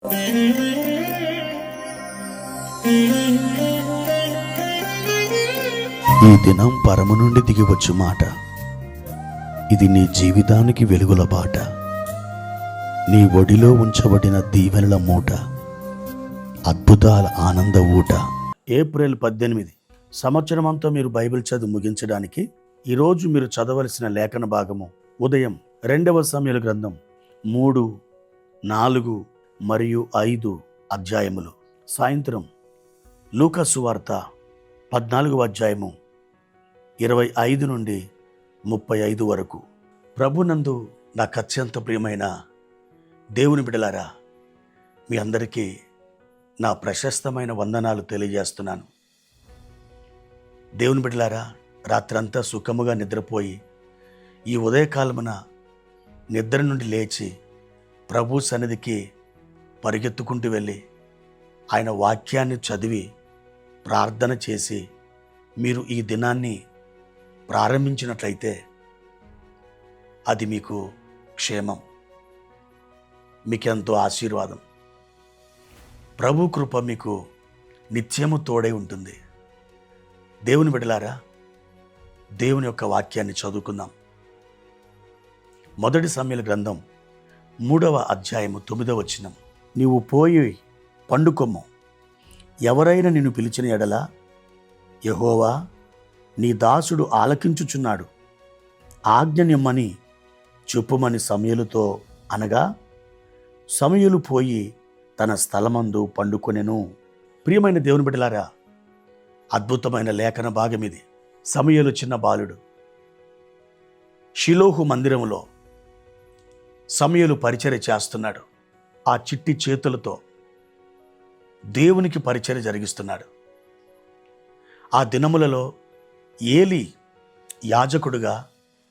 ఈ దినం పరము నుండి దిగివచ్చు మాట. ఇది నీ జీవితానికి వెలుగుల బాట. నీ ఒడిలో ఉంచబడిన దీవెనల మూట, అద్భుతాల ఆనంద ఊట. ఏప్రిల్ 18 సంవత్సరమంతా మీరు బైబిల్ చదువు ముగించడానికి ఈరోజు మీరు చదవలసిన లేఖన భాగము ఉదయం 2వ సమూయేలు గ్రంథం 3, 4 మరియు 5 అధ్యాయములు. సాయంత్రం లూకా సువార్త 14వ అధ్యాయము 25 నుండి 35 వరకు. ప్రభునందు నాకు అత్యంత ప్రియమైన దేవుని బిడ్డలారా, మీ అందరికీ నా ప్రశస్తమైన వందనాలు తెలియజేస్తున్నాను. దేవుని బిడ్డలారా, రాత్రంతా సుఖముగా నిద్రపోయి ఈ ఉదయకాలమున నిద్ర నుండి లేచి ప్రభు సన్నిధికి పరిగెత్తుకుంటూ వెళ్ళి ఆయన వాక్యాన్ని చదివి ప్రార్థన చేసి మీరు ఈ దినాన్ని ప్రారంభించినట్లయితే అది మీకు క్షేమం, మీకెంతో ఆశీర్వాదం. ప్రభు కృప మీకు నిత్యము తోడై ఉంటుంది. దేవుని బిడ్డలారా, దేవుని యొక్క వాక్యాన్ని చదువుకుందాం. 1 సమూయేలు గ్రంథం 3వ అధ్యాయము 9వ వచనం. నీవు పోయి పండుకొమ్ము, ఎవరైనా నిన్ను పిలిచిన ఎడల యెహోవా నీ దాసుడు ఆలకించుచున్నాడు, ఆజ్ఞనిమ్మని చెప్పుమని సమూయేలుతో అనగా సమూయేలు పోయి తన స్థలమందు పండుకొనెను. ప్రియమైన దేవుని బిడ్డలారా, అద్భుతమైన లేఖన భాగం ఇది. సమూయేలు చిన్న బాలుడు. షిలోహు మందిరములో సమూయేలు పరిచర్య చేస్తున్నాడు. ఆ చిట్టి చేతులతో దేవునికి పరిచర్య జరిగిస్తున్నాడు. ఆ దినములలో ఏలి యాజకుడుగా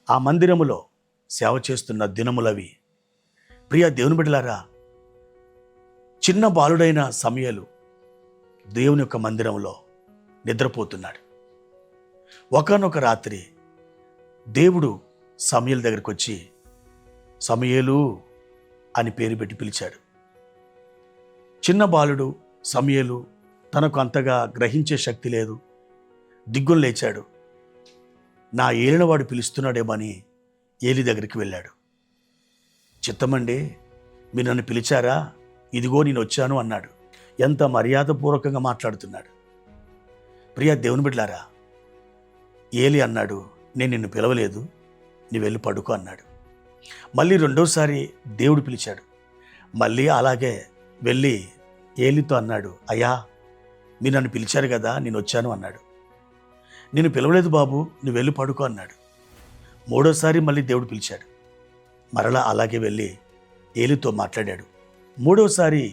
ఆ మందిరములో సేవ చేస్తున్న దినములవి. ప్రియ దేవుని బిడ్డలారా, చిన్న బాలుడైన సమూయేలు దేవుని యొక్క మందిరంలో నిద్రపోతున్నాడు. ఒకానొక రాత్రి దేవుడు సమూయేలు దగ్గరికి వచ్చి సమూయేలు అని పేరు పెట్టి పిలిచాడు. చిన్న బాలుడు సమూయేలు, తనకు అంతగా గ్రహించే శక్తి లేదు. దిగ్గున లేచాడు. నా ఏలినవాడు పిలుస్తున్నాడేమని ఏలి దగ్గరికి వెళ్ళాడు. చిత్తమండి, మీరు నన్ను పిలిచారా? ఇదిగో నేను వచ్చాను అన్నాడు. ఎంత మర్యాదపూర్వకంగా మాట్లాడుతున్నాడు. ప్రియ దేవుని బిడ్డలారా, ఏలి అన్నాడు, నేను నిన్ను పిలవలేదు, నీ వెళ్ళి పడుకో అన్నాడు. మళ్ళీ రెండోసారి దేవుడు పిలిచాడు. మళ్ళీ అలాగే వెళ్ళి ఏలితో అన్నాడు, అయ్యా మీరు నన్ను పిలిచారు కదా, నేను వచ్చాను అన్నాడు. నేను పిలవలేదు బాబు, నువ్వు వెళ్ళి పడుకో అన్నాడు. మూడోసారి మళ్ళీ దేవుడు పిలిచాడు. మరలా అలాగే వెళ్ళి ఏలితో మాట్లాడాడు. మూడోసారి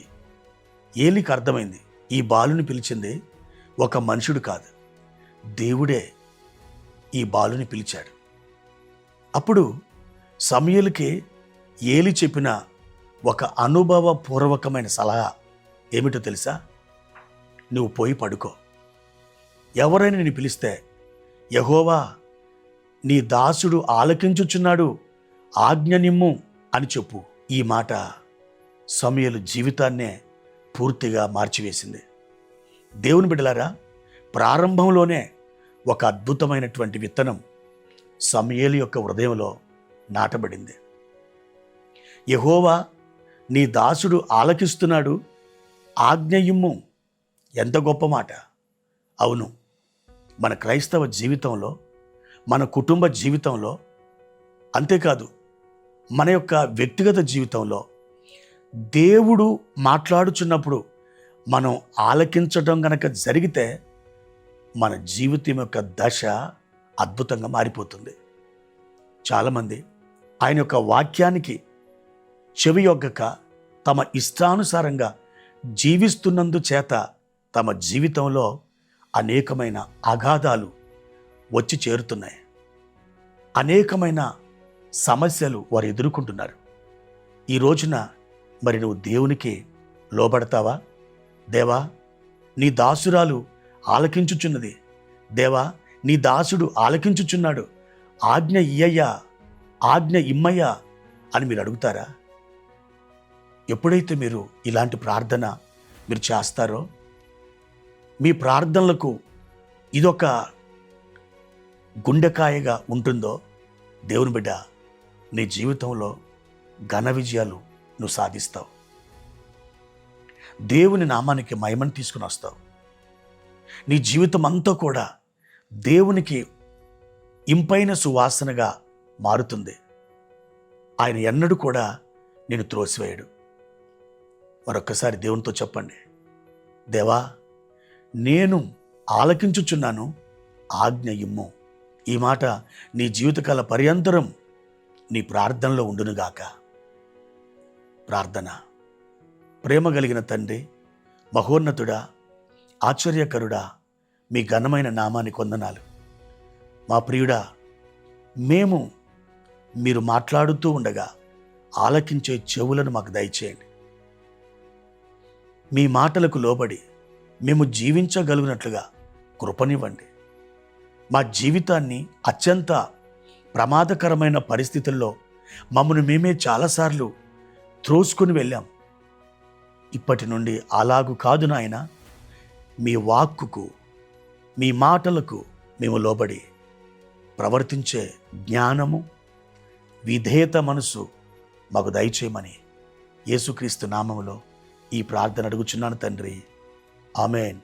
ఏలికి అర్థమైంది, ఈ బాలుని పిలిచింది ఒక మనుషుడు కాదు, దేవుడే ఈ బాలుని పిలిచాడు. అప్పుడు సమూయేలుకి ఏలి చెప్పిన ఒక అనుభవపూర్వకమైన సలహా ఏమిటో తెలుసా? నువ్వు పోయి పడుకో. ఎవరైనా నిన్ను పిలిస్తే యెహోవా నీ దాసుడు ఆలకించుచున్నాడు, ఆజ్ఞ నిమ్ము అని చెప్పు. ఈ మాట సమూయేలు జీవితాన్నే పూర్తిగా మార్చివేసింది. దేవుని బిడ్డలారా, ప్రారంభంలోనే ఒక అద్భుతమైనటువంటి విత్తనం సమూయేలు యొక్క హృదయంలో నాటబడింది. యెహోవా నీ దాసుడు ఆలకిస్తున్నాడు, ఆజ్ఞ ఇమ్ము. ఎంత గొప్ప మాట! అవును, మన క్రైస్తవ జీవితంలో, మన కుటుంబ జీవితంలో, అంతేకాదు మన యొక్క వ్యక్తిగత జీవితంలో దేవుడు మాట్లాడుచున్నప్పుడు మనం ఆలకించడం గనక జరిగితే మన జీవితం యొక్క దశ అద్భుతంగా మారిపోతుంది. చాలామంది ఆయన యొక్క వాక్యానికి చెవియొగ్గక తమ ఇష్టానుసారంగా జీవిస్తున్నందు చేత తమ జీవితంలో అనేకమైన అగాధాలు వచ్చి చేరుతున్నాయి. అనేకమైన సమస్యలు వారు ఎదుర్కొంటున్నారు. ఈ రోజున మరి నువ్వు దేవునికి లోబడతావా? దేవా నీ దాసురాలు ఆలకించుచున్నది, దేవా నీ దాసుడు ఆలకించుచున్నాడు, ఆజ్ఞ ఇయ్యయ్యా, ఆజ్ఞ ఇమ్మయ్యా అని మీరు అడుగుతారా? ఎప్పుడైతే మీరు ఇలాంటి ప్రార్థన మీరు చేస్తారో, మీ ప్రార్థనలకు ఇదొక గుండెకాయగా ఉంటుందో, దేవుని బిడ్డ, నీ జీవితంలో ఘన విజయాలు నువ్వు సాధిస్తావు. దేవుని నామానికి మహిమను తీసుకుని వస్తావు. నీ జీవితం అంతా కూడా దేవునికి ఇంపైన సువాసనగా మారుతుంది. ఆయన ఎన్నడూ కూడా నేను త్రోసివేయడు. మరొక్కసారి దేవునితో చెప్పండి, దేవా, నేను ఆలకించుచున్నాను, ఆజ్ఞ ఇమ్ము. ఈ మాట నీ జీవితకాల పర్యంతరం నీ ప్రార్థనలో ఉండునుగాక. ప్రార్థన. ప్రేమ కలిగిన తండ్రి, మహోన్నతుడా, ఆశ్చర్యకరుడా, మీ ఘనమైన నామానికి వందనాలు. మా ప్రియుడా, మేము మీరు మాట్లాడుతూ ఉండగా ఆలకించే చెవులను మాకు దయచేయండి. మీ మాటలకు లోబడి మేము జీవించగలిగినట్లుగా కృపనివ్వండి. మా జీవితాన్ని అత్యంత ప్రమాదకరమైన పరిస్థితుల్లో మమ్మల్ని మేమే చాలాసార్లు త్రోసుకొని వెళ్ళాం. ఇప్పటి నుండి అలాగు కాదు నాయన. మీ వాక్కుకు, మీ మాటలకు మేము లోబడి ప్రవర్తించే జ్ఞానము, విధేయత మనసు మాకు దయచేయమని యేసుక్రీస్తు నామములో ఈ ప్రార్థన అడుగుచున్నాను తండ్రి. ఆమేన్.